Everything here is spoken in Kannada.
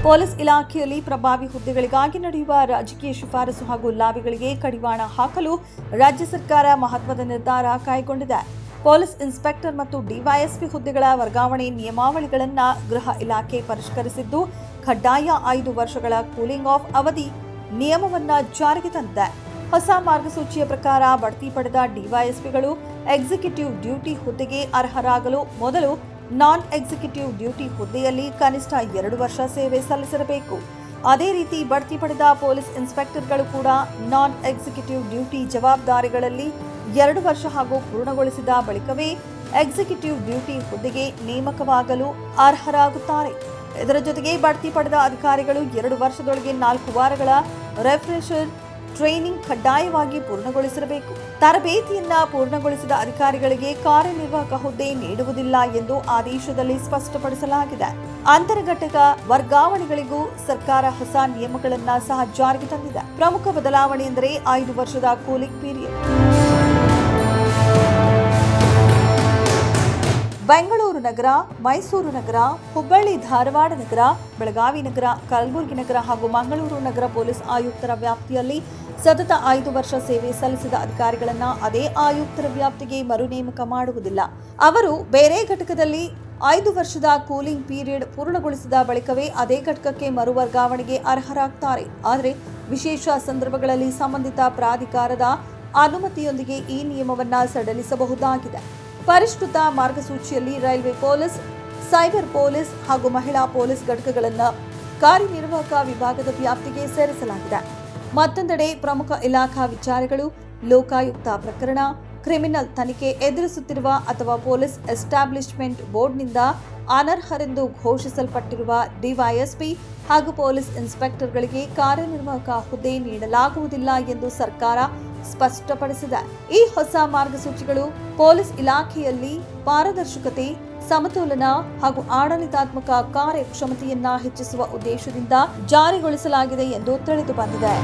ಪೊಲೀಸ್ ಇಲಾಖೆಯಲ್ಲಿ ಪ್ರಭಾವಿ ಹುದ್ದೆಗಳಿಗಾಗಿ ನಡೆಯುವ ರಾಜಕೀಯ ಶಿಫಾರಸು ಹಾಗೂ ಲಾಬಿಗಳಿಗೆ ಕಡಿವಾಣ ಹಾಕಲು ರಾಜ್ಯ ಸರ್ಕಾರ ಮಹತ್ವದ ನಿರ್ಧಾರ ಕೈಗೊಂಡಿದೆ. ಪೊಲೀಸ್ ಇನ್ಸ್ಪೆಕ್ಟರ್ ಮತ್ತು ಡಿವೈಎಸ್ಪಿ ಹುದ್ದೆಗಳ ವರ್ಗಾವಣೆ ನಿಯಮಾವಳಿಗಳನ್ನು ಗೃಹ ಇಲಾಖೆ ಪರಿಷ್ಕರಿಸಿದ್ದು, ಕಡ್ಡಾಯ 5 ವರ್ಷಗಳ ಕೂಲಿಂಗ್ ಆಫ್ ಅವಧಿ ನಿಯಮವನ್ನು ಜಾರಿಗೆ ತಂದಿದೆ. ಹೊಸ ಮಾರ್ಗಸೂಚಿಯ ಪ್ರಕಾರ ಬಡ್ತಿ ಪಡೆದ ಡಿವೈಎಸ್ಪಿಗಳು ಎಕ್ಸಿಕ್ಯೂಟಿವ್ ಡ್ಯೂಟಿ ಹುದ್ದೆಗೆ ಅರ್ಹರಾಗಲು ಮೊದಲು ನಾನ್ ಎಕ್ಸಿಕ್ಯೂಟಿವ್ ಡ್ಯೂಟಿ ಹುದ್ದೆಯಲ್ಲಿ ಕನಿಷ್ಠ 2 ವರ್ಷ ಸೇವೆ ಸಲ್ಲಿಸಿರಬೇಕು. ಅದೇ ರೀತಿ ಬಡ್ತಿ ಪಡೆದ ಪೊಲೀಸ್ ಇನ್ಸ್ಪೆಕ್ಟರ್ಗಳು ಕೂಡ ನಾನ್ ಎಕ್ಸಿಕ್ಯೂಟಿವ್ ಡ್ಯೂಟಿ ಜವಾಬ್ದಾರಿಗಳಲ್ಲಿ 2 ವರ್ಷ ಹಾಗೂ ಪೂರ್ಣಗೊಳಿಸಿದ ಬಳಿಕವೇ ಎಕ್ಸಿಕ್ಯೂಟಿವ್ ಡ್ಯೂಟಿ ಹುದ್ದೆಗೆ ನೇಮಕವಾಗಲು ಅರ್ಹರಾಗುತ್ತಾರೆ. ಇದರ ಜೊತೆಗೆ ಬಡ್ತಿ ಪಡೆದ ಅಧಿಕಾರಿಗಳು 2 ವರ್ಷದೊಳಗೆ 4 ವಾರಗಳ ರೆಫ್ರೆಷರ್ ಟ್ರೈನಿಂಗ್ ಕಡ್ಡಾಯವಾಗಿ ಪೂರ್ಣಗೊಳಿಸಿರಬೇಕು. ತರಬೇತಿಯನ್ನ ಪೂರ್ಣಗೊಳಿಸಿದ ಅಧಿಕಾರಿಗಳಿಗೆ ಕಾರ್ಯನಿರ್ವಾಹಕ ಹುದ್ದೆ ನೀಡುವುದಿಲ್ಲ ಎಂದು ಆದೇಶದಲ್ಲಿ ಸ್ಪಷ್ಟಪಡಿಸಲಾಗಿದೆ. ಅಂತರ್ಘಟಕ ವರ್ಗಾವಣೆಗಳಿಗೂ ಸರ್ಕಾರ ಹೊಸ ನಿಯಮಗಳನ್ನು ಸಹ ಜಾರಿಗೆ ತಂದಿದೆ. ಪ್ರಮುಖ ಬದಲಾವಣೆ ಎಂದರೆ 5 ವರ್ಷದ ಕೂಲಿಂಗ್ ಪೀರಿಯಡ್. ಬೆಂಗಳೂರು ನಗರ, ಮೈಸೂರು ನಗರ, ಹುಬ್ಬಳ್ಳಿ ಧಾರವಾಡ ನಗರ, ಬೆಳಗಾವಿ ನಗರ, ಕಲಬುರಗಿ ನಗರ ಹಾಗೂ ಮಂಗಳೂರು ನಗರ ಪೊಲೀಸ್ ಆಯುಕ್ತರ ವ್ಯಾಪ್ತಿಯಲ್ಲಿ ಸತತ 5 ವರ್ಷ ಸೇವೆ ಸಲ್ಲಿಸಿದ ಅಧಿಕಾರಿಗಳನ್ನು ಅದೇ ಆಯುಕ್ತರ ವ್ಯಾಪ್ತಿಗೆ ಮರು ನೇಮಕ ಮಾಡುವುದಿಲ್ಲ. ಅವರು ಬೇರೆ ಘಟಕದಲ್ಲಿ 5 ವರ್ಷದ ಕೂಲಿಂಗ್ ಪೀರಿಯಡ್ ಪೂರ್ಣಗೊಳಿಸಿದ ಬಳಿಕವೇ ಅದೇ ಘಟಕಕ್ಕೆ ಮರು ವರ್ಗಾವಣೆಗೆ ಅರ್ಹರಾಗ್ತಾರೆ. ಆದರೆ ವಿಶೇಷ ಸಂದರ್ಭಗಳಲ್ಲಿ ಸಂಬಂಧಿತ ಪ್ರಾಧಿಕಾರದ ಅನುಮತಿಯೊಂದಿಗೆ ಈ ನಿಯಮವನ್ನು ಸಡಿಲಿಸಬಹುದಾಗಿದೆ. ಪರಿಷ್ಕೃತ ಮಾರ್ಗಸೂಚಿಯಲ್ಲಿ ರೈಲ್ವೆ ಪೊಲೀಸ್, ಸೈಬರ್ ಪೊಲೀಸ್ ಹಾಗೂ ಮಹಿಳಾ ಪೊಲೀಸ್ ಘಟಕಗಳನ್ನು ಕಾರ್ಯನಿರ್ವಾಹಕ ವಿಭಾಗದ ವ್ಯಾಪ್ತಿಗೆ ಸೇರಿಸಲಾಗಿದೆ. ಮತ್ತೊಂದೆಡೆ ಪ್ರಮುಖ ಇಲಾಖಾ ವಿಚಾರಗಳು, ಲೋಕಾಯುಕ್ತ ಪ್ರಕರಣ, ಕ್ರಿಮಿನಲ್ ತನಿಖೆ ಎದುರಿಸುತ್ತಿರುವ ಅಥವಾ ಪೊಲೀಸ್ ಎಸ್ಟಾಬ್ಲಿಷ್ಮೆಂಟ್ ಬೋರ್ಡ್ನಿಂದ ಅನರ್ಹರೆಂದು ಘೋಷಿಸಲ್ಪಟ್ಟಿರುವ ಡಿವೈಎಸ್ಪಿ ಹಾಗೂ ಪೊಲೀಸ್ ಇನ್ಸ್ಪೆಕ್ಟರ್ಗಳಿಗೆ ಕಾರ್ಯನಿರ್ವಾಹಕ ಹುದ್ದೆ ನೀಡಲಾಗುವುದಿಲ್ಲ ಎಂದು ಸರ್ಕಾರ ಸ್ಪಷ್ಟಪಡಿಸಿದೆ. ಈ ಹೊಸ ಮಾರ್ಗಸೂಚಿಗಳು ಪೊಲೀಸ್ ಇಲಾಖೆಯಲ್ಲಿ ಪಾರದರ್ಶಕತೆ, ಸಮತೋಲನ ಹಾಗೂ ಆಡಳಿತಾತ್ಮಕ ಕಾರ್ಯಕ್ಷಮತೆಯನ್ನ ಹೆಚ್ಚಿಸುವ ಉದ್ದೇಶದಿಂದ ಜಾರಿಗೊಳಿಸಲಾಗಿದೆ ಎಂದು ತಿಳಿದು ಬಂದಿದೆ.